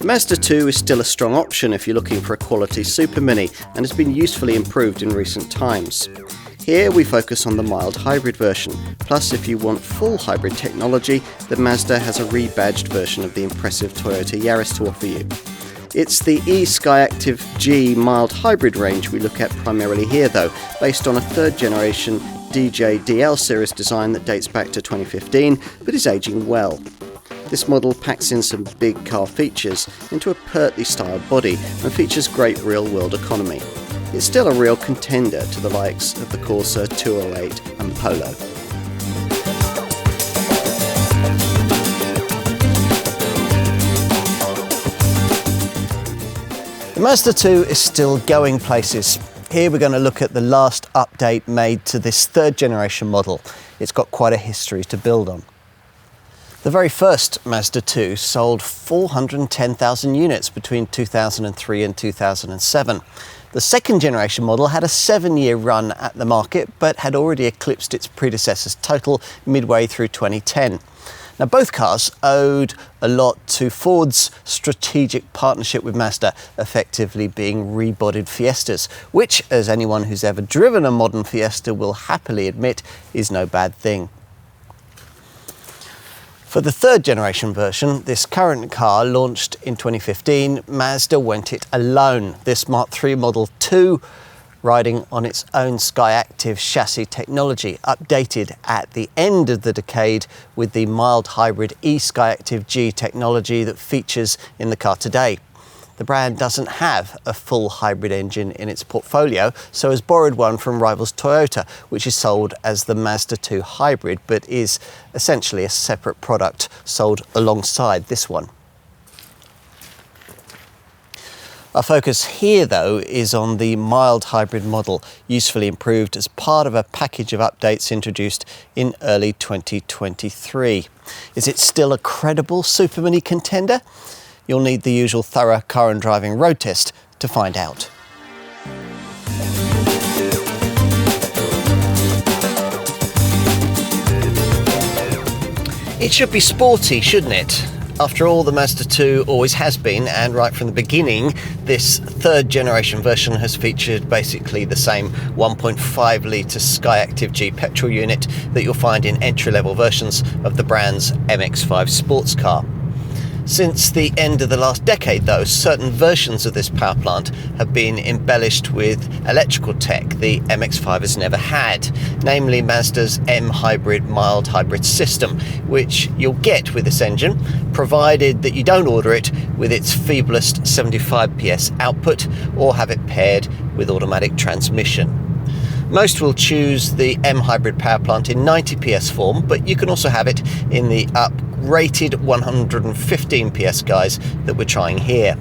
Mazda 2 is still a strong option if you're looking for a quality supermini and has been usefully improved in recent times. Here we focus on the mild hybrid version, plus if you want full hybrid technology, the Mazda has a rebadged version of the impressive Toyota Yaris to offer you. It's the e-SKYACTIV-G mild hybrid range we look at primarily here though, based on a third generation DJDL series design that dates back to 2015 but is aging well. This model packs in some big car features into a pertly-styled body and features great real-world economy. It's still a real contender to the likes of the Corsa 208 and Polo. The Mazda 2 is still going places. Here we're going to look at the last update made to this third generation model. It's got quite a history to build on. The very first Mazda 2 sold 410,000 units between 2003 and 2007. The second generation model had a 7-year run at the market, but had already eclipsed its predecessor's total midway through 2010. Now, both cars owed a lot to Ford's strategic partnership with Mazda, effectively being rebodied Fiestas, which, as anyone who's ever driven a modern Fiesta will happily admit, is no bad thing. For the third generation version, this current car launched in 2015, Mazda went it alone. This Mark III Model 2 riding on its own SKYACTIV chassis technology, updated at the end of the decade with the mild hybrid e-SKYACTIV-G technology that features in the car today. The brand doesn't have a full hybrid engine in its portfolio, so has borrowed one from rivals Toyota, which is sold as the Mazda 2 Hybrid, but is essentially a separate product sold alongside this one. Our focus here, though, is on the mild hybrid model, usefully improved as part of a package of updates introduced in early 2023. Is it still a credible supermini contender? You'll need the usual thorough car and driving road test to find out. It should be sporty, shouldn't it? After all, the Mazda 2 always has been, and right from the beginning, this third generation version has featured basically the same 1.5 litre SKYACTIV-G petrol unit that you'll find in entry-level versions of the brand's MX-5 sports car. Since the end of the last decade, though, certain versions of this power plant have been embellished with electrical tech the MX-5 has never had, namely Mazda's M-Hybrid mild hybrid system, which you'll get with this engine, provided that you don't order it with its feeblest 75 PS output or have it paired with automatic transmission. Most will choose the M-Hybrid power plant in 90 PS form, but you can also have it in the up-rated 115 PS guise that we're trying here.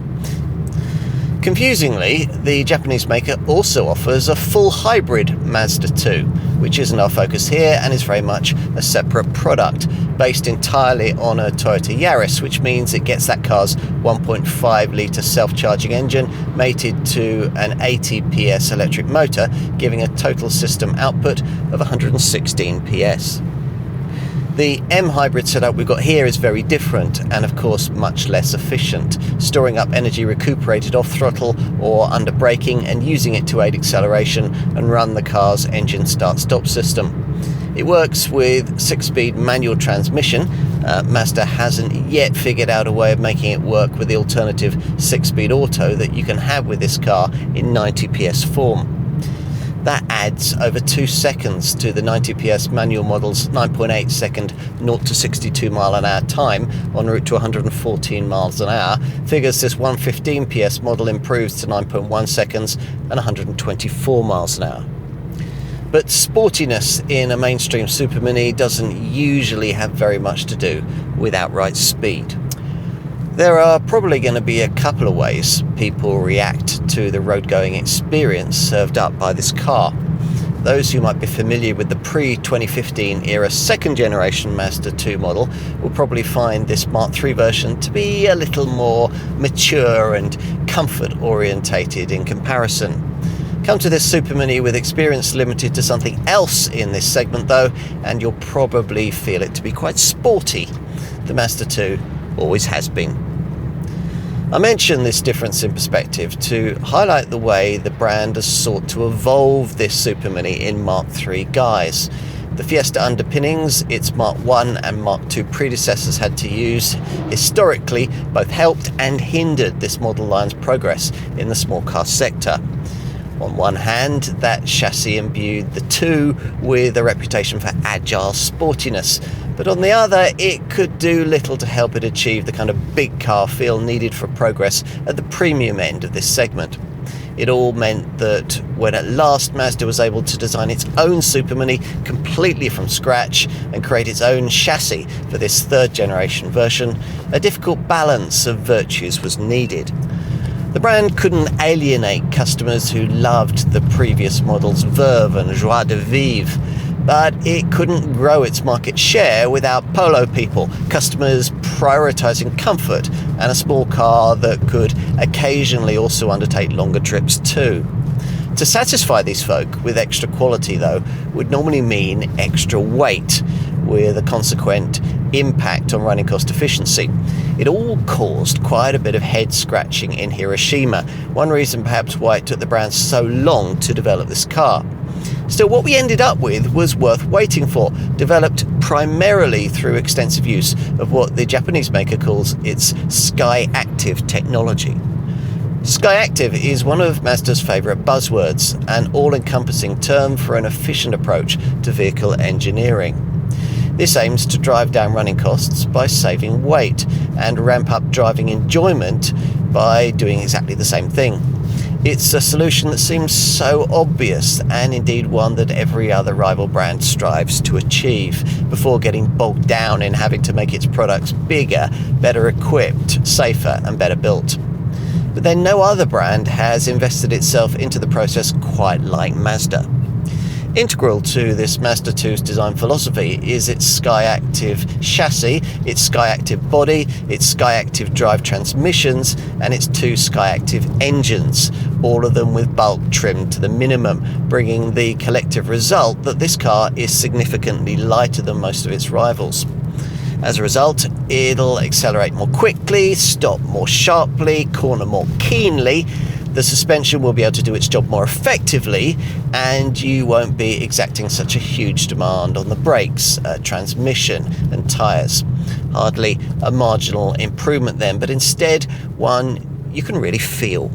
Confusingly, the Japanese maker also offers a full hybrid Mazda 2, which isn't our focus here and is very much a separate product, based entirely on a Toyota Yaris, which means it gets that car's 1.5 litre self-charging engine mated to an 80 PS electric motor, giving a total system output of 116 PS. The M-Hybrid setup we've got here is very different and of course much less efficient, storing up energy recuperated off throttle or under braking and using it to aid acceleration and run the car's engine start-stop system. It works with 6-speed manual transmission. Mazda hasn't yet figured out a way of making it work with the alternative 6-speed auto that you can have with this car in 90 PS form. That adds over 2 seconds to the 90 PS manual model's 9.8 second 0 to 62 mile an hour time en route to 114 miles an hour. Figures this 115 PS model improves to 9.1 seconds and 124 miles an hour. But sportiness in a mainstream supermini doesn't usually have very much to do with outright speed. There are probably going to be a couple of ways people react to the road-going experience served up by this car. Those who might be familiar with the pre-2015 era second generation Mazda 2 model will probably find this Mark III version to be a little more mature and comfort orientated in comparison. Come to this supermini with experience limited to something else in this segment though, and you'll probably feel it to be quite sporty. The Mazda 2 always has been. I mention this difference in perspective to highlight the way the brand has sought to evolve this supermini in Mark III guise. The Fiesta underpinnings its Mark I and Mark II predecessors had to use historically both helped and hindered this model line's progress in the small car sector. On one hand, that chassis imbued the two with a reputation for agile sportiness, but on the other, it could do little to help it achieve the kind of big car feel needed for progress at the premium end of this segment. It all meant that when at last Mazda was able to design its own supermini completely from scratch and create its own chassis for this third generation version, a difficult balance of virtues was needed. The brand couldn't alienate customers who loved the previous model's verve and joie de vivre, but it couldn't grow its market share without Polo people, customers prioritising comfort and a small car that could occasionally also undertake longer trips too. To satisfy these folk with extra quality, though, would normally mean extra weight, with a consequent impact on running cost efficiency. It all caused quite a bit of head scratching in Hiroshima, one reason perhaps why it took the brand so long to develop this car. Still, what we ended up with was worth waiting for, developed primarily through extensive use of what the Japanese maker calls its e-SKYACTIV technology. e-SKYACTIV is one of Mazda's favourite buzzwords, an all-encompassing term for an efficient approach to vehicle engineering. This aims to drive down running costs by saving weight and ramp up driving enjoyment by doing exactly the same thing. It's a solution that seems so obvious, and indeed one that every other rival brand strives to achieve before getting bogged down in having to make its products bigger, better equipped, safer and better built. But then no other brand has invested itself into the process quite like Mazda. Integral to this Mazda 2's design philosophy is its e-SKYACTIV chassis, its e-SKYACTIV body, its e-SKYACTIV drive transmissions, and its two e-SKYACTIV engines, all of them with bulk trimmed to the minimum, bringing the collective result that this car is significantly lighter than most of its rivals. As a result, it'll accelerate more quickly, stop more sharply, corner more keenly. The suspension will be able to do its job more effectively, and you won't be exacting such a huge demand on the brakes, transmission and tyres. Hardly a marginal improvement then, but instead one you can really feel.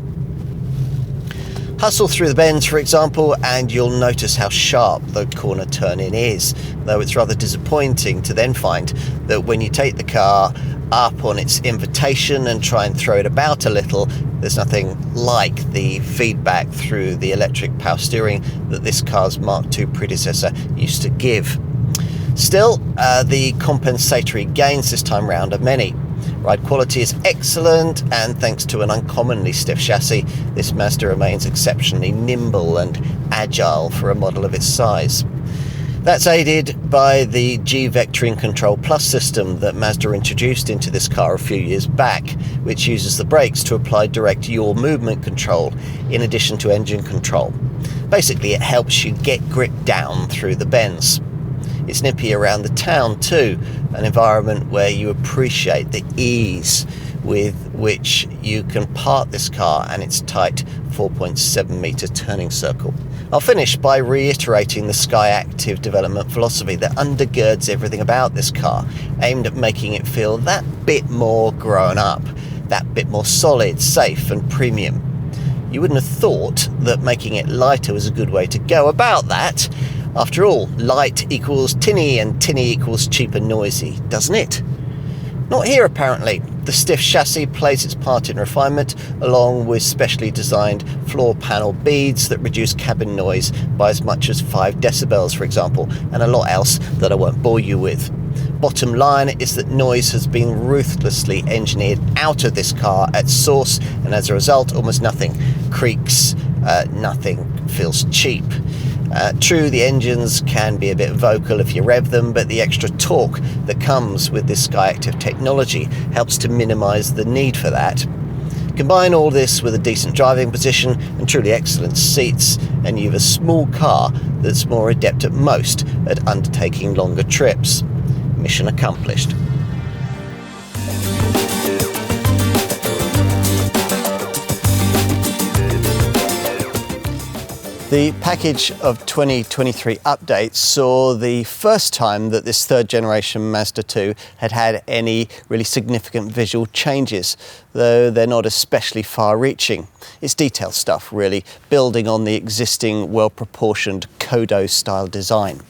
Hustle through the bends, for example, and you'll notice how sharp the corner turn-in is, though it's rather disappointing to then find that when you take the car up on its invitation and try and throw it about a little, there's nothing like the feedback through the electric power steering that this car's Mark II predecessor used to give. Still, the compensatory gains this time round are many. Ride quality is excellent, and thanks to an uncommonly stiff chassis, this Mazda remains exceptionally nimble and agile for a model of its size. That's aided by the G-Vectoring Control Plus system that Mazda introduced into this car a few years back, which uses the brakes to apply direct yaw movement control in addition to engine control. Basically, it helps you get grip down through the bends. It's nippy around the town too, an environment where you appreciate the ease with which you can park this car and its tight 4.7 metre turning circle. I'll finish by reiterating the e-SKYACTIV development philosophy that undergirds everything about this car, aimed at making it feel that bit more grown up, that bit more solid, safe and premium. You wouldn't have thought that making it lighter was a good way to go about that. After all, light equals tinny and tinny equals cheap and noisy, doesn't it? Not here apparently. The stiff chassis plays its part in refinement, along with specially designed floor panel beads that reduce cabin noise by as much as 5 decibels, for example, and a lot else that I won't bore you with. Bottom line is that noise has been ruthlessly engineered out of this car at source, and as a result, almost nothing creaks, nothing feels cheap. True, the engines can be a bit vocal if you rev them, but the extra torque that comes with this e-SKYACTIV technology helps to minimise the need for that. Combine all this with a decent driving position and truly excellent seats, and you have a small car that's more adept at most at undertaking longer trips. Mission accomplished. The package of 2023 updates saw the first time that this third generation Mazda 2 had any really significant visual changes, though they're not especially far-reaching. It's detail stuff, really, building on the existing well-proportioned Kodo-style design.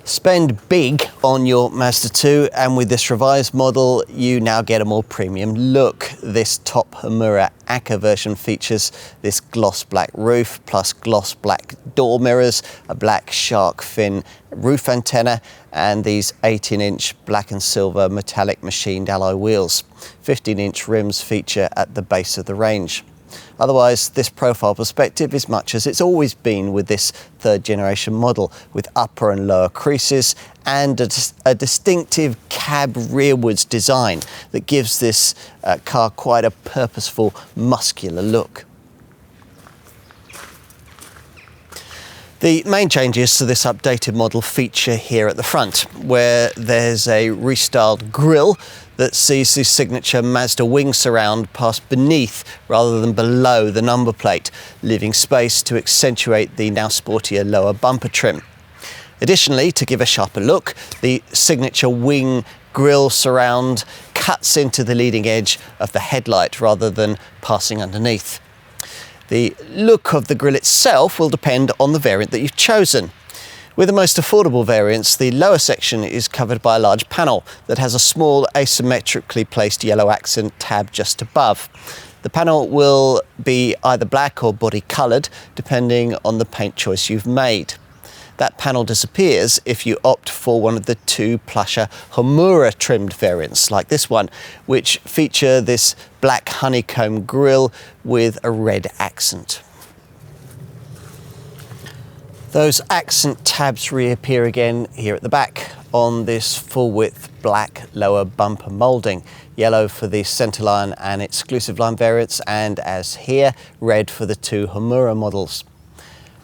Spend big on your Mazda 2, and with this revised model you now get a more premium look. This top Homura Acca version features this gloss black roof plus gloss black door mirrors, a black shark fin roof antenna, and these 18-inch black and silver metallic machined alloy wheels. 15-inch rims feature at the base of the range. Otherwise, this profile perspective is much as it's always been with this third generation model, with upper and lower creases and a distinctive cab rearwards design that gives this car quite a purposeful, muscular look. The main changes to this updated model feature here at the front, where there's a restyled grille that sees the signature Mazda wing surround pass beneath rather than below the number plate, leaving space to accentuate the now sportier lower bumper trim. Additionally, to give a sharper look, the signature wing grille surround cuts into the leading edge of the headlight rather than passing underneath. The look of the grille itself will depend on the variant that you've chosen. With the most affordable variants, the lower section is covered by a large panel that has a small asymmetrically placed yellow accent tab just above. The panel will be either black or body coloured, depending on the paint choice you've made. That panel disappears if you opt for one of the two plusher Homura trimmed variants, like this one, which feature this black honeycomb grille with a red accent. Those accent tabs reappear again here at the back on this full-width black lower bumper moulding, yellow for the centerline and exclusive line variants, and as here, red for the two Homura models.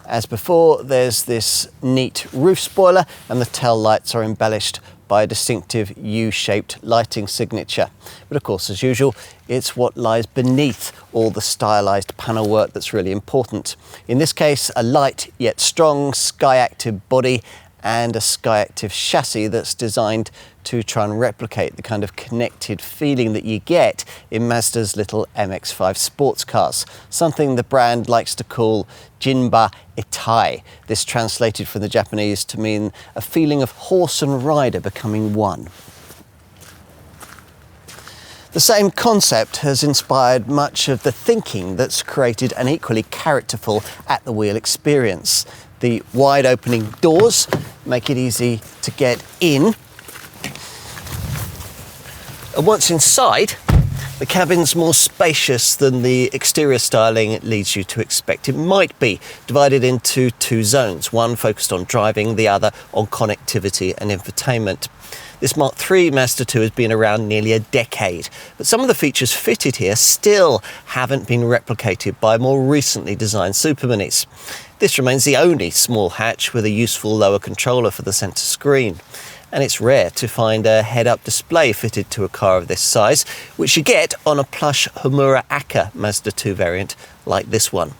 As before, there's this neat roof spoiler, and the tail lights are embellished by a distinctive U-shaped lighting signature. But of course, as usual, it's what lies beneath all the stylised panel work that's really important. In this case, a light yet strong SKYACTIV body and a SKYACTIV chassis that's designed to try and replicate the kind of connected feeling that you get in Mazda's little MX-5 sports cars, something the brand likes to call Jinba Itai. This translated from the Japanese to mean a feeling of horse and rider becoming one. The same concept has inspired much of the thinking that's created an equally characterful at-the-wheel experience. The wide opening doors make it easy to get in. And once inside, the cabin's more spacious than the exterior styling leads you to expect it might be, divided into two zones, one focused on driving, the other on connectivity and infotainment. This Mark III Mazda 2 has been around nearly a decade, but some of the features fitted here still haven't been replicated by more recently designed superminis. This remains the only small hatch with a useful lower controller for the centre screen. And it's rare to find a head-up display fitted to a car of this size, which you get on a plush Homura Acca Mazda 2 variant like this one.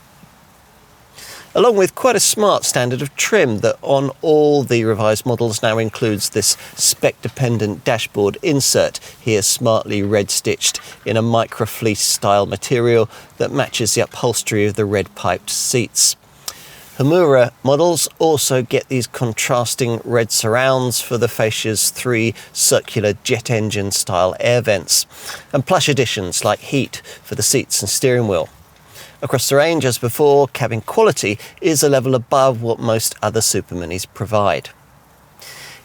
Along with quite a smart standard of trim that on all the revised models now includes this spec-dependent dashboard insert, here smartly red-stitched in a microfleece style material that matches the upholstery of the red-piped seats. Homura models also get these contrasting red surrounds for the fascia's three circular jet engine style air vents, and plush additions like heat for the seats and steering wheel. Across the range, as before, cabin quality is a level above what most other superminis provide.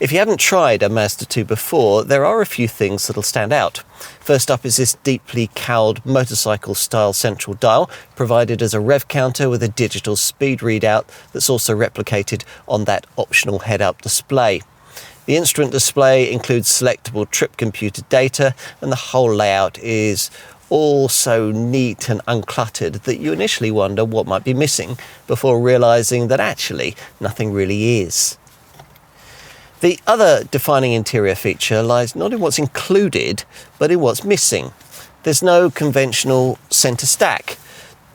If you haven't tried a Mazda 2 before, there are a few things that'll stand out. First up is this deeply cowled motorcycle-style central dial, provided as a rev counter with a digital speed readout that's also replicated on that optional head-up display. The instrument display includes selectable trip computer data, and the whole layout is all so neat and uncluttered that you initially wonder what might be missing before realising that actually nothing really is. The other defining interior feature lies not in what's included, but in what's missing. There's no conventional centre stack.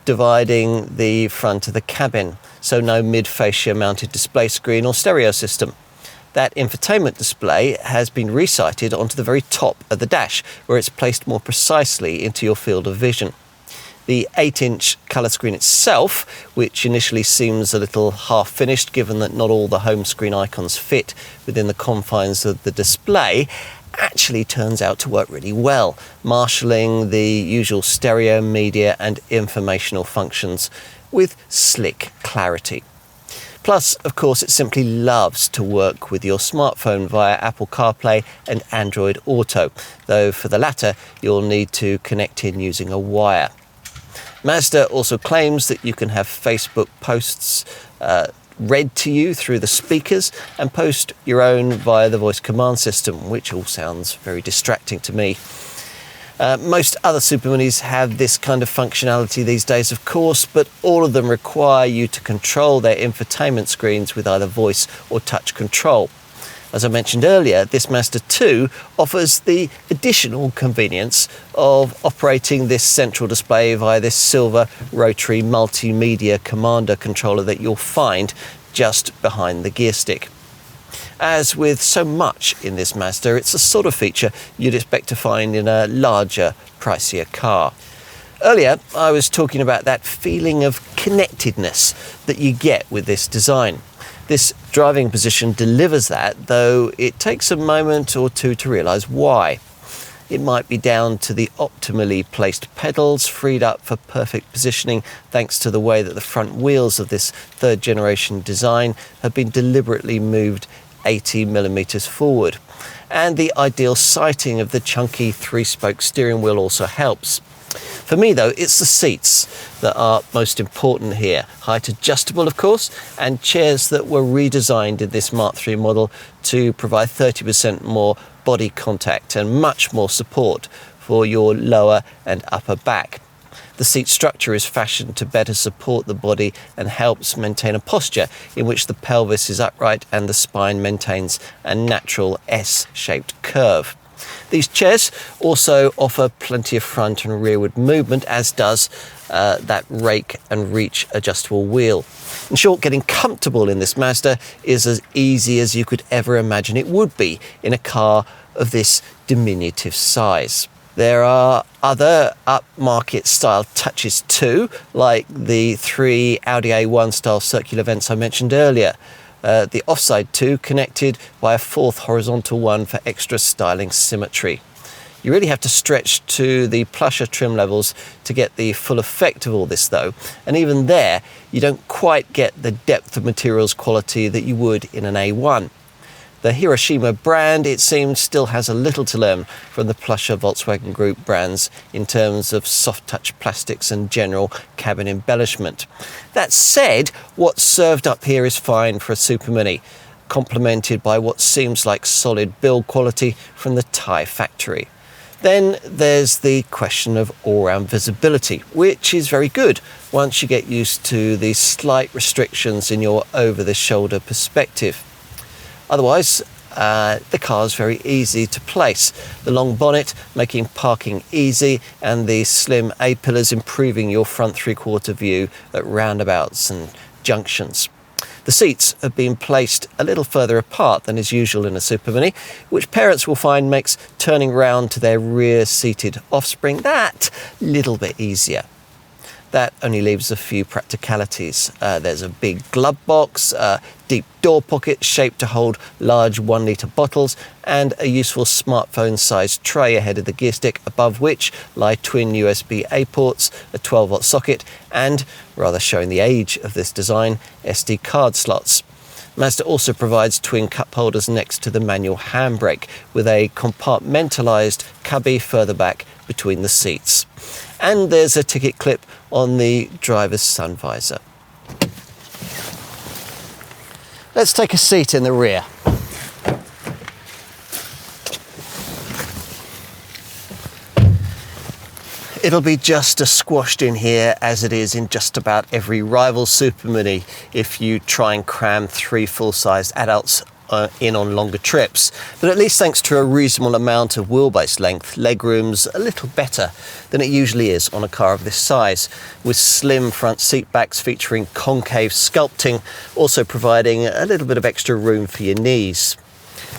dividing the front of the cabin, so no mid-fascia mounted display screen or stereo system. That infotainment display has been resited onto the very top of the dash, where it's placed more precisely into your field of vision. The 8-inch colour screen itself, which initially seems a little half-finished given that not all the home screen icons fit within the confines of the display, actually turns out to work really well, marshalling the usual stereo, media and informational functions with slick clarity. Plus, of course, it simply loves to work with your smartphone via Apple CarPlay and Android Auto, though for the latter you'll need to connect in using a wire. Mazda also claims that you can have Facebook posts read to you through the speakers and post your own via the voice command system, which all sounds very distracting to me. Most other superminis have this kind of functionality these days, of course, but all of them require you to control their infotainment screens with either voice or touch control. As I mentioned earlier, this Mazda 2 offers the additional convenience of operating this central display via this silver rotary multimedia commander controller that you'll find just behind the gear stick. As with so much in this Mazda, it's the sort of feature you'd expect to find in a larger, pricier car. Earlier, I was talking about that feeling of connectedness that you get with this design. This driving position delivers that, though it takes a moment or two to realise why. It might be down to the optimally placed pedals freed up for perfect positioning thanks to the way that the front wheels of this third generation design have been deliberately moved 80 millimeters forward. And the ideal sighting of the chunky 3-spoke steering wheel also helps. For me though, it's the seats that are most important here. Height adjustable, of course, and chairs that were redesigned in this Mark III model to provide 30% more body contact and much more support for your lower and upper back. The seat structure is fashioned to better support the body and helps maintain a posture in which the pelvis is upright and the spine maintains a natural S-shaped curve. These chairs also offer plenty of front and rearward movement, as does that rake and reach adjustable wheel. In short, getting comfortable in this Mazda is as easy as you could ever imagine it would be in a car of this diminutive size. There are other upmarket style touches too, like the 3 Audi A1 style circular vents I mentioned earlier. The offside 2 connected by a 4th horizontal one for extra styling symmetry. You really have to stretch to the plusher trim levels to get the full effect of all this though, and even there you don't quite get the depth of materials quality that you would in an A1. The Hiroshima brand, it seems, still has a little to learn from the plusher Volkswagen Group brands in terms of soft touch plastics and general cabin embellishment. That said, what's served up here is fine for a supermini, complemented by what seems like solid build quality from the Thai factory. Then there's the question of all-round visibility, which is very good once you get used to the slight restrictions in your over-the-shoulder perspective. Otherwise, the car is very easy to place. The long bonnet making parking easy, and the slim A-pillars improving your front three-quarter view at roundabouts and junctions. The seats have been placed a little further apart than is usual in a supermini, which parents will find makes turning round to their rear-seated offspring that little bit easier. That only leaves a few practicalities. There's a big glove box, deep door pocket shaped to hold large 1-litre bottles, and a useful smartphone-sized tray ahead of the gear stick, above which lie twin USB-A ports, a 12-volt socket, and, rather showing the age of this design, SD card slots. Mazda also provides twin cup holders next to the manual handbrake, with a compartmentalised cubby further back between the seats. And there's a ticket clip on the driver's sun visor. Let's take a seat in the rear. It'll be just as squashed in here as it is in just about every rival supermini if you try and cram 3 full-sized adults in on longer trips. But at least thanks to a reasonable amount of wheelbase length, legroom's a little better than it usually is on a car of this size, with slim front seat backs featuring concave sculpting, also providing a little bit of extra room for your knees.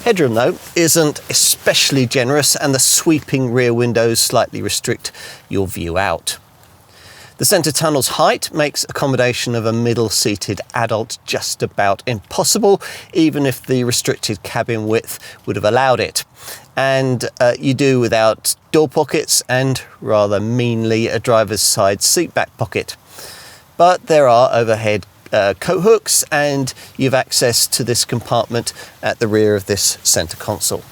Headroom, though, isn't especially generous, and the sweeping rear windows slightly restrict your view out. The centre tunnel's height makes accommodation of a middle-seated adult just about impossible, even if the restricted cabin width would have allowed it. And you do without door pockets and, rather meanly, a driver's side seat back pocket. But there are overhead coat hooks, and you've access to this compartment at the rear of this centre console.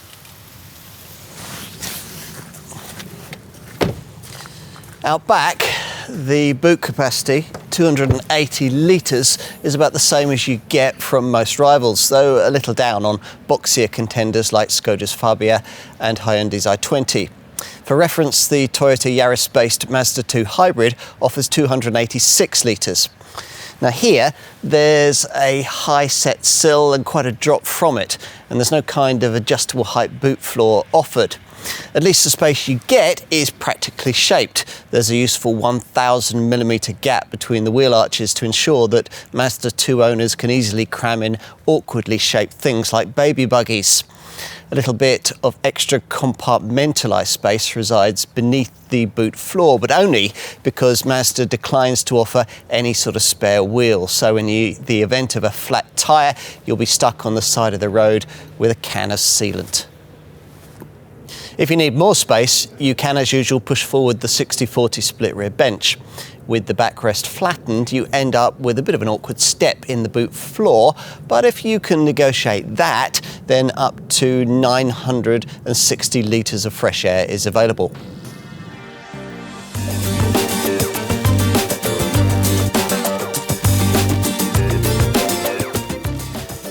Out back, the boot capacity, 280 litres, is about the same as you get from most rivals, though a little down on boxier contenders like Škoda's Fabia and Hyundai's i20. For reference, the Toyota Yaris-based Mazda 2 hybrid offers 286 litres. Now here, there's a high set sill and quite a drop from it, and there's no kind of adjustable height boot floor offered. At least the space you get is practically shaped. There's a useful 1,000mm gap between the wheel arches to ensure that Mazda 2 owners can easily cram in awkwardly shaped things like baby buggies. A little bit of extra compartmentalised space resides beneath the boot floor, but only because Mazda declines to offer any sort of spare wheel. So in the event of a flat tyre, you'll be stuck on the side of the road with a can of sealant. If you need more space, you can, as usual, push forward the 60/40 split rear bench. With the backrest flattened, you end up with a bit of an awkward step in the boot floor, but if you can negotiate that, then up to 960 litres of fresh air is available.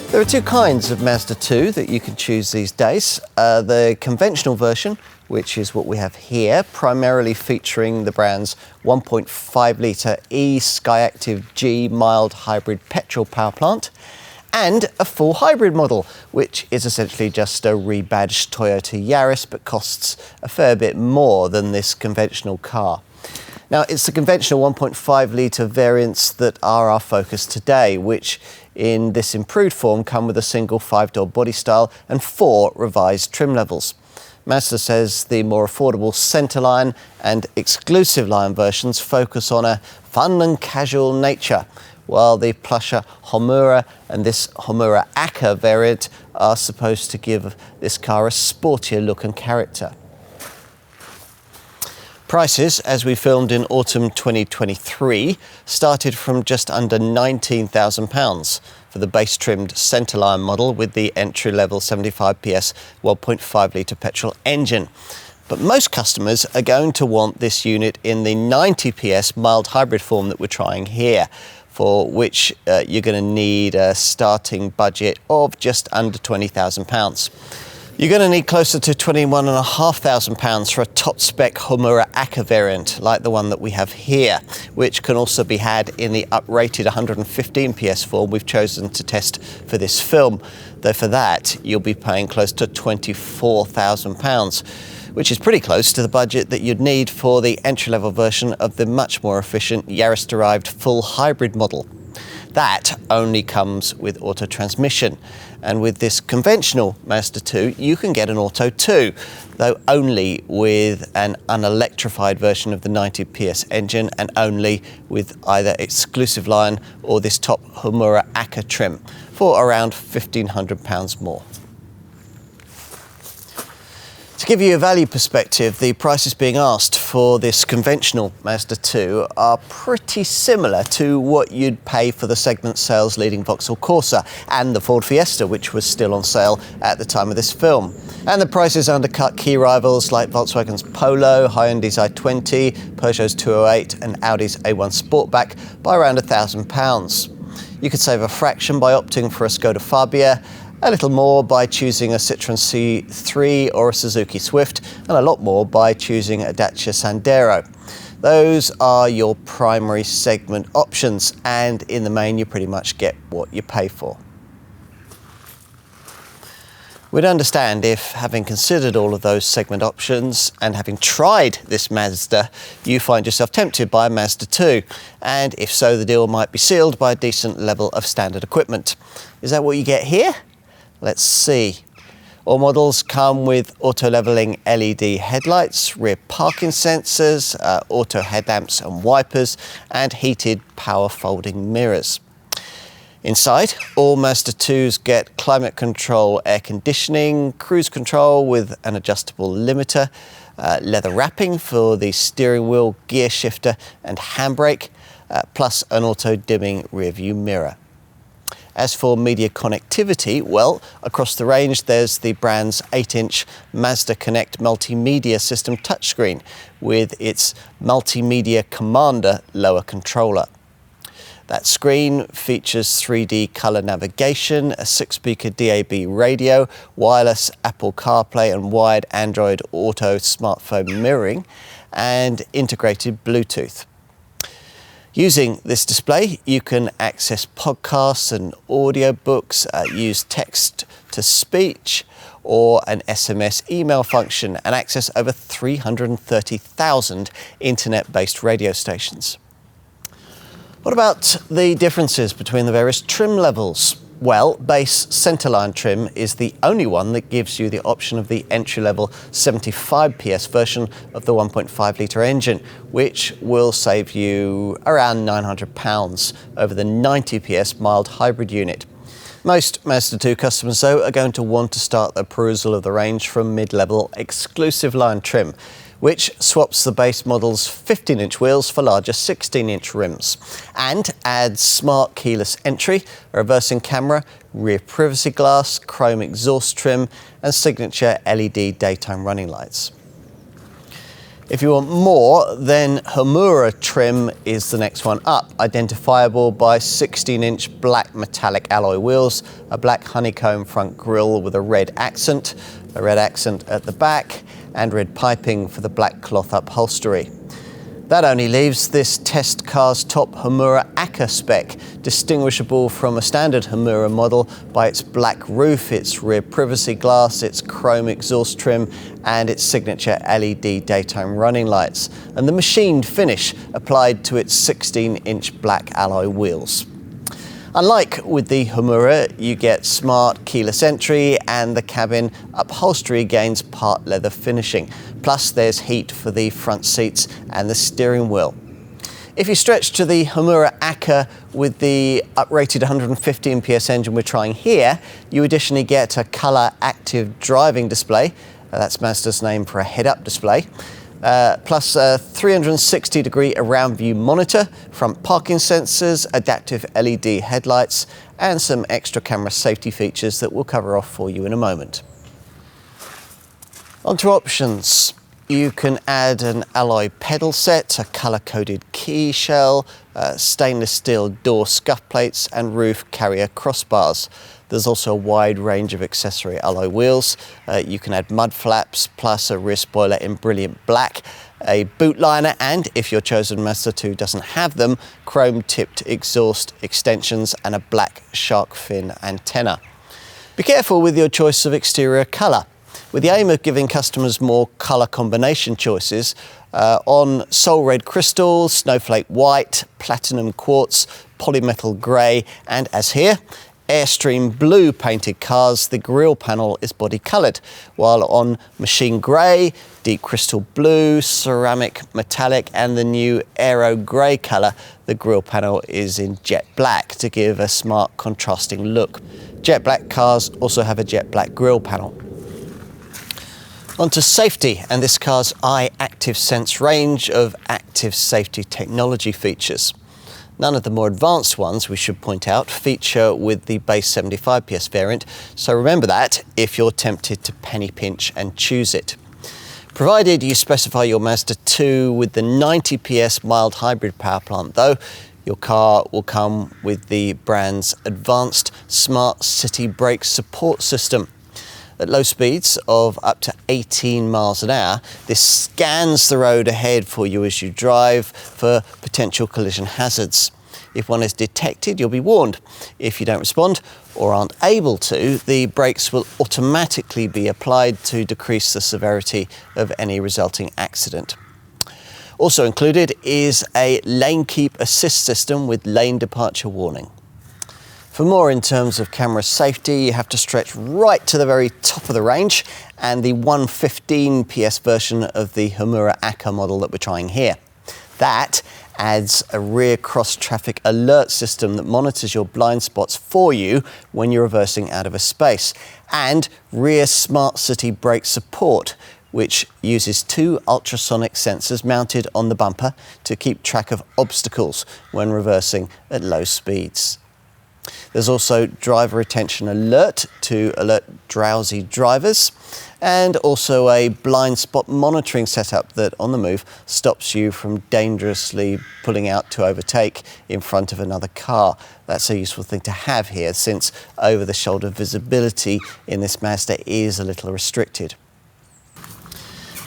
There are two kinds of Mazda 2 that you can choose these days. The conventional version, which is what we have here, primarily featuring the brand's 1.5 litre e-SKYACTIV-G mild hybrid petrol power plant, and a full hybrid model, which is essentially just a rebadged Toyota Yaris, but costs a fair bit more than this conventional car. Now, it's the conventional 1.5 litre variants that are our focus today, which in this improved form come with a single 5-door body style and 4 revised trim levels. Mazda says the more affordable Centerline and exclusive line versions focus on a fun and casual nature, while the plusher Homura and this Homura Acca variant are supposed to give this car a sportier look and character. Prices, as we filmed in autumn 2023, started from just under £19,000 for the base-trimmed Centerline model with the entry-level 75 PS 1.5 litre petrol engine. But most customers are going to want this unit in the 90 PS mild hybrid form that we're trying here, for which you're going to need a starting budget of just under £20,000. You're going to need closer to £21,500 for a top-spec Homura Acca variant, like the one that we have here, which can also be had in the uprated 115 PS form we've chosen to test for this film. Though for that, you'll be paying close to £24,000, which is pretty close to the budget that you'd need for the entry-level version of the much more efficient Yaris-derived full hybrid model. That only comes with auto transmission. And with this conventional Mazda 2, you can get an auto too, though only with an unelectrified version of the 90 PS engine and only with either exclusive line or this top Homura Acca trim for around £1,500 more. To give you a value perspective, the prices being asked for this conventional Mazda 2 are pretty similar to what you'd pay for the segment sales leading Vauxhall Corsa and the Ford Fiesta, which was still on sale at the time of this film. And the prices undercut key rivals like Volkswagen's Polo, Hyundai's i20, Peugeot's 208 and Audi's A1 Sportback by around £1,000. You could save a fraction by opting for a Škoda Fabia, a little more by choosing a Citroën C3 or a Suzuki Swift, and a lot more by choosing a Dacia Sandero. Those are your primary segment options, and in the main you pretty much get what you pay for. We'd understand if, having considered all of those segment options and having tried this Mazda, you find yourself tempted by a Mazda 2. And if so, the deal might be sealed by a decent level of standard equipment. Is that what you get here? Let's see. All models come with auto-leveling LED headlights, rear parking sensors, auto headlamps and wipers, and heated power folding mirrors. Inside, all Mazda 2s get climate control air conditioning, cruise control with an adjustable limiter, leather wrapping for the steering wheel, gear shifter and handbrake, plus an auto-dimming rear-view mirror. As for media connectivity, well, across the range there's the brand's 8-inch Mazda Connect multimedia system touchscreen with its Multimedia Commander lower controller. That screen features 3D colour navigation, a 6-speaker DAB radio, wireless Apple CarPlay and wired Android Auto smartphone mirroring, and integrated Bluetooth. Using this display, you can access podcasts and audiobooks, use text-to-speech or an SMS email function, and access over 330,000 internet-based radio stations. What about the differences between the various trim levels? Well, base centerline trim is the only one that gives you the option of the entry-level 75 PS version of the 1.5 litre engine, which will save you around £900 over the 90 PS mild hybrid unit. Most Mazda 2 customers, though, are going to want to start their perusal of the range from mid-level exclusive line trim, which swaps the base model's 15-inch wheels for larger 16-inch rims and adds smart keyless entry, a reversing camera, rear privacy glass, chrome exhaust trim and signature LED daytime running lights. If you want more, then Homura trim is the next one up, identifiable by 16-inch black metallic alloy wheels, a black honeycomb front grille with a red accent at the back, and red piping for the black cloth upholstery. That only leaves this test car's top Homura Acca spec, distinguishable from a standard Homura model by its black roof, its rear privacy glass, its chrome exhaust trim and its signature LED daytime running lights, and the machined finish applied to its 16-inch black alloy wheels. Unlike with the Homura, you get smart keyless entry and the cabin upholstery gains part leather finishing. Plus there's heat for the front seats and the steering wheel. If you stretch to the Homura Acca with the uprated 115 PS engine we're trying here, you additionally get a colour active driving display. That's Mazda's name for a head-up display. Plus a 360-degree around view monitor, front parking sensors, adaptive LED headlights, and some extra camera safety features that we'll cover off for you in a moment. On to options. You can add an alloy pedal set, a colour-coded key shell, stainless steel door scuff plates, and roof carrier crossbars. There's also a wide range of accessory alloy wheels. You can add mud flaps, plus a rear spoiler in brilliant black, a boot liner, and if your chosen Mazda 2 doesn't have them, chrome-tipped exhaust extensions and a black shark fin antenna. Be careful with your choice of exterior colour. With the aim of giving customers more colour combination choices, on Soul Red Crystal, Snowflake White, Platinum Quartz, Polymetal Grey, and as here, Airstream Blue painted cars, the grille panel is body coloured, while on Machine Grey, Deep Crystal Blue, Ceramic Metallic and the new Aero Grey colour, the grille panel is in jet black to give a smart contrasting look. Jet black cars also have a jet black grille panel. On to safety and this car's e-SKYACTIV-Sense range of active safety technology features. None of the more advanced ones, we should point out, feature with the base 75 PS variant, so remember that if you're tempted to penny pinch and choose it. Provided you specify your Mazda 2 with the 90 PS mild hybrid power plant though, your car will come with the brand's advanced smart city brake support system. At low speeds of up to 18 miles an hour, this scans the road ahead for you as you drive for potential collision hazards. If one is detected, you'll be warned. If you don't respond or aren't able to, the brakes will automatically be applied to decrease the severity of any resulting accident. Also included is a lane keep assist system with lane departure warning. For more in terms of camera safety, you have to stretch right to the very top of the range and the 115 PS version of the Homura Acca model that we're trying here. That adds a rear cross-traffic alert system that monitors your blind spots for you when you're reversing out of a space, and rear smart city brake support, which uses 2 ultrasonic sensors mounted on the bumper to keep track of obstacles when reversing at low speeds. There's also driver attention alert to alert drowsy drivers, and also a blind spot monitoring setup that on the move stops you from dangerously pulling out to overtake in front of another car. That's a useful thing to have here, since over-the-shoulder visibility in this Mazda is a little restricted.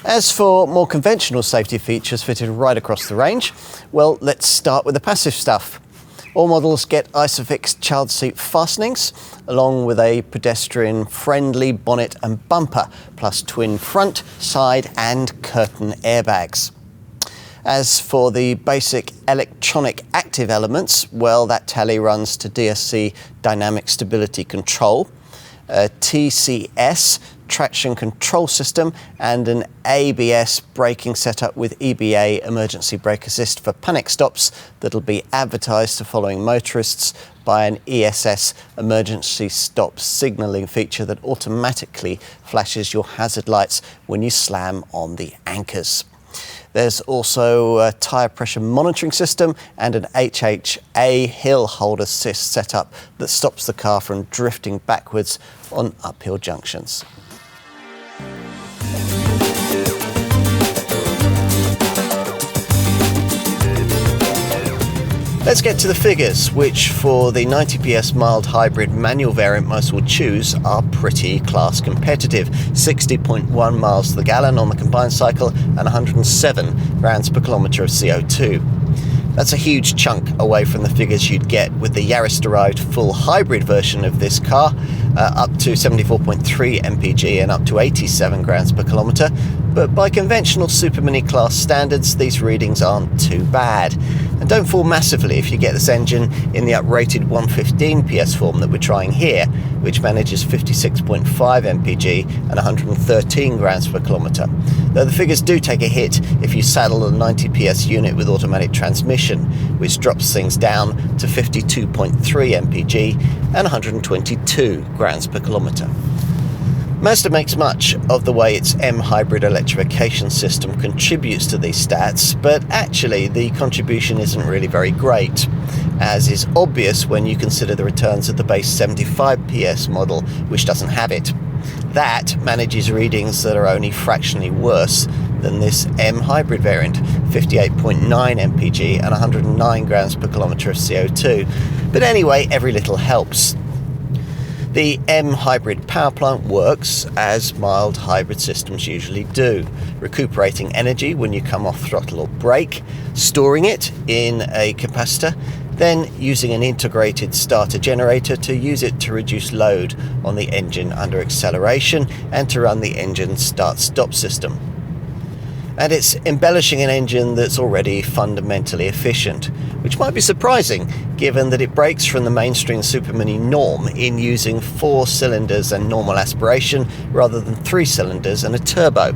As for more conventional safety features fitted right across the range, well, let's start with the passive stuff. All models get ISOFIX child seat fastenings, along with a pedestrian-friendly bonnet and bumper, plus twin front, side and curtain airbags. As for the basic electronic active elements, well, that tally runs to DSC dynamic stability control, a TCS traction control system, and an ABS braking setup with EBA emergency brake assist for panic stops that'll be advertised to following motorists by an ESS emergency stop signalling feature that automatically flashes your hazard lights when you slam on the anchors. There's also a tyre pressure monitoring system and an HHA hill hold assist setup that stops the car from drifting backwards on uphill junctions. Let's get to the figures, which for the 90 PS mild hybrid manual variant most will choose are pretty class competitive. 60.1 miles to the gallon on the combined cycle and 107 grams per kilometre of CO2. That's a huge chunk away from the figures you'd get with the Yaris-derived full hybrid version of this car, up to 74.3 mpg and up to 87 grams per kilometre. But by conventional supermini class standards, these readings aren't too bad. And don't fall massively if you get this engine in the uprated 115 PS form that we're trying here, which manages 56.5 mpg and 113 grams per kilometre. Though the figures do take a hit if you saddle a 90 PS unit with automatic transmission, which drops things down to 52.3 mpg and 122 grams per kilometre. Mazda makes much of the way its M-hybrid electrification system contributes to these stats, but actually the contribution isn't really very great, as is obvious when you consider the returns of the base 75 PS model, which doesn't have it. That manages readings that are only fractionally worse than this M-hybrid variant, 58.9 mpg and 109 grams per kilometre of CO2. But anyway, every little helps. The M-hybrid power plant works as mild hybrid systems usually do, recuperating energy when you come off throttle or brake, storing it in a capacitor, then using an integrated starter generator to use it to reduce load on the engine under acceleration and to run the engine start-stop system. And it's embellishing an engine that's already fundamentally efficient, which might be surprising given that it breaks from the mainstream supermini norm in using 4 cylinders and normal aspiration rather than 3 cylinders and a turbo.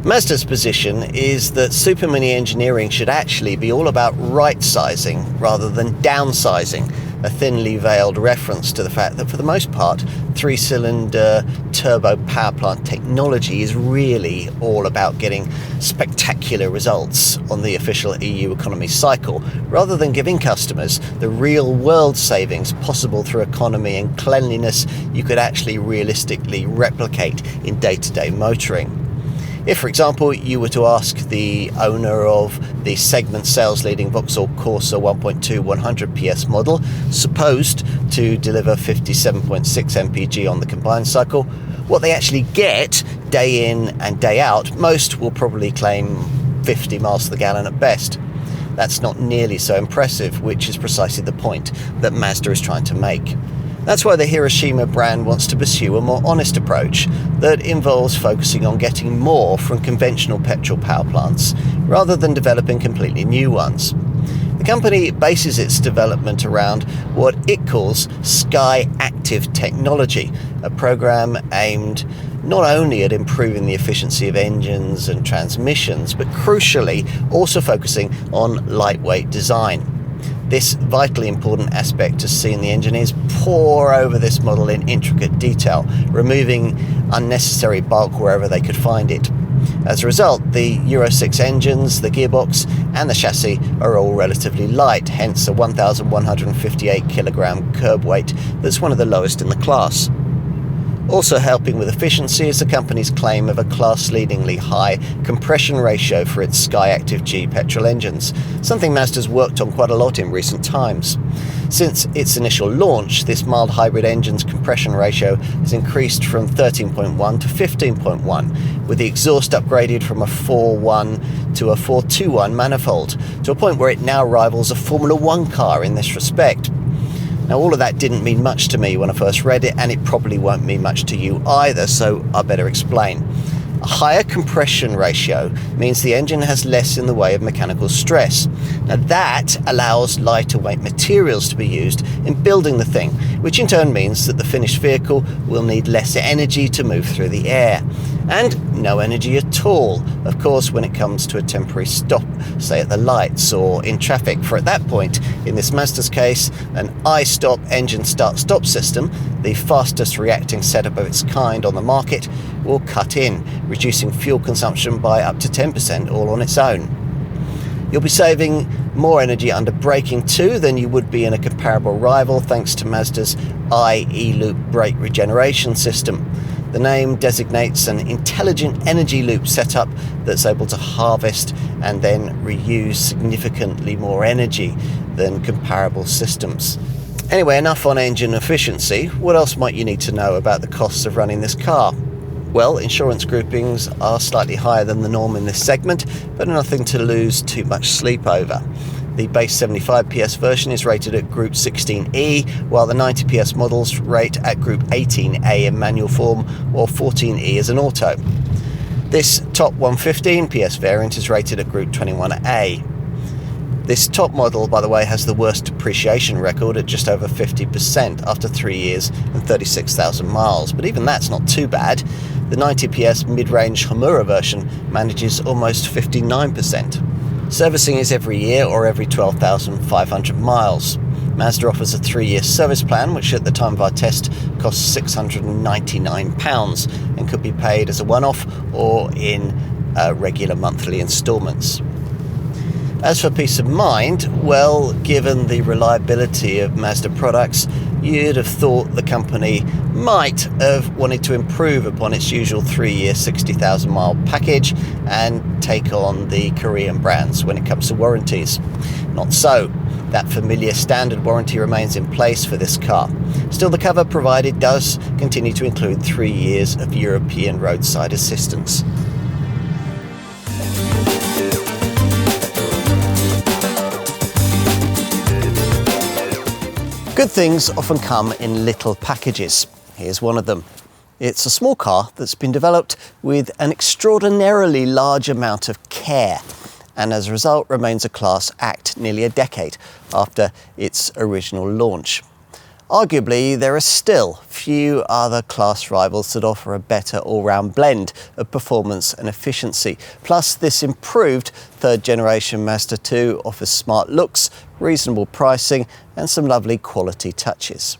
Mazda's position is that supermini engineering should actually be all about right-sizing rather than downsizing, a thinly veiled reference to the fact that for the most part, 3-cylinder turbo power plant technology is really all about getting spectacular results on the official EU economy cycle, rather than giving customers the real-world savings possible through economy and cleanliness you could actually realistically replicate in day-to-day motoring. If, for example, you were to ask the owner of the segment sales-leading Vauxhall Corsa 1.2 100 PS model, supposed to deliver 57.6 mpg on the combined cycle, what they actually get day in and day out, most will probably claim 50 miles to the gallon at best. that's not nearly so impressive, which is precisely the point that Mazda is trying to make. That's why the Hiroshima brand wants to pursue a more honest approach that involves focusing on getting more from conventional petrol power plants rather than developing completely new ones. The company bases its development around what it calls e-SKYACTIV technology, a program aimed not only at improving the efficiency of engines and transmissions, but crucially also focusing on lightweight design. This vitally important aspect has seen the engineers pore over this model in intricate detail, removing unnecessary bulk wherever they could find it. As a result, the Euro 6 engines, the gearbox and the chassis are all relatively light, hence a 1,158 kilogram curb weight that's one of the lowest in the class. Also helping with efficiency is the company's claim of a class-leadingly high compression ratio for its e-SKYACTIV-G petrol engines, something Mazda's worked on quite a lot in recent times. Since its initial launch, this mild hybrid engine's compression ratio has increased from 13.1 to 15.1, with the exhaust upgraded from a 4.1 to a 4.21 manifold, to a point where it now rivals a Formula One car in this respect. Now, all of that didn't mean much to me when I first read it, and it probably won't mean much to you either, so I better explain. A higher compression ratio means the engine has less in the way of mechanical stress. Now, that allows lighter weight materials to be used in building the thing, which in turn means that the finished vehicle will need less energy to move through the air. And no energy at all, of course, when it comes to a temporary stop, say at the lights or in traffic, for at that point, in this Mazda's case, an i-stop engine start-stop system, the fastest reacting setup of its kind on the market, will cut in, reducing fuel consumption by up to 10% all on its own. You'll be saving more energy under braking too than you would be in a comparable rival, thanks to Mazda's e-loop brake regeneration system. The name designates an intelligent energy loop setup that's able to harvest and then reuse significantly more energy than comparable systems. Anyway, enough on engine efficiency. What else might you need to know about the costs of running this car? Well, insurance groupings are slightly higher than the norm in this segment, but nothing to lose too much sleep over. The base 75 PS version is rated at Group 16E, while the 90 PS models rate at Group 18A in manual form or 14E as an auto. This top 115 PS variant is rated at Group 21A. This top model, by the way, has the worst depreciation record at just over 50% after 3 years and 36,000 miles, but even that's not too bad. The 90 PS mid-range Homura version manages almost 59%. Servicing is every year or every 12,500 miles. Mazda offers a 3-year service plan, which at the time of our test costs £699 and could be paid as a one-off or in regular monthly instalments. As for peace of mind, well, given the reliability of Mazda products, you'd have thought the company might have wanted to improve upon its usual 3-year 60,000 mile package and take on the Korean brands when it comes to warranties. Not so. That familiar standard warranty remains in place for this car. Still, the cover provided does continue to include 3 years of European roadside assistance. Good things often come in little packages. Here's one of them. It's a small car that's been developed with an extraordinarily large amount of care, and as a result remains a class act nearly a decade after its original launch. Arguably, there are still few other class rivals that offer a better all-round blend of performance and efficiency. Plus, this improved third-generation Mazda 2 offers smart looks, reasonable pricing, and some lovely quality touches.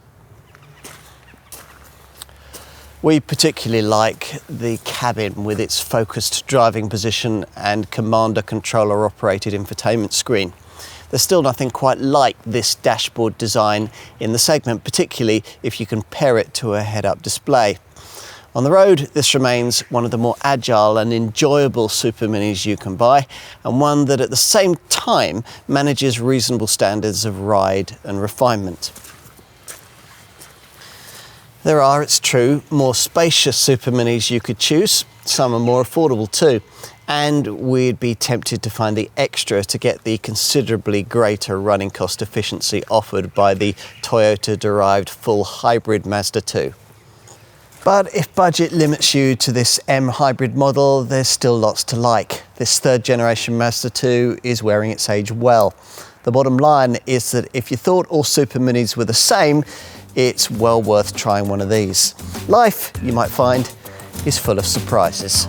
We particularly like the cabin with its focused driving position and commander controller operated infotainment screen. There's still nothing quite like this dashboard design in the segment, particularly if you compare it to a head-up display. On the road, this remains one of the more agile and enjoyable superminis you can buy, and one that at the same time manages reasonable standards of ride and refinement. There are, it's true, more spacious superminis you could choose. Some are more affordable too. and we'd be tempted to find the extra to get the considerably greater running cost efficiency offered by the Toyota-derived full hybrid Mazda 2. But if budget limits you to this M hybrid model, there's still lots to like. This third generation Mazda 2 is wearing its age well. The bottom line is that if you thought all superminis were the same, it's well worth trying one of these. Life, you might find, is full of surprises.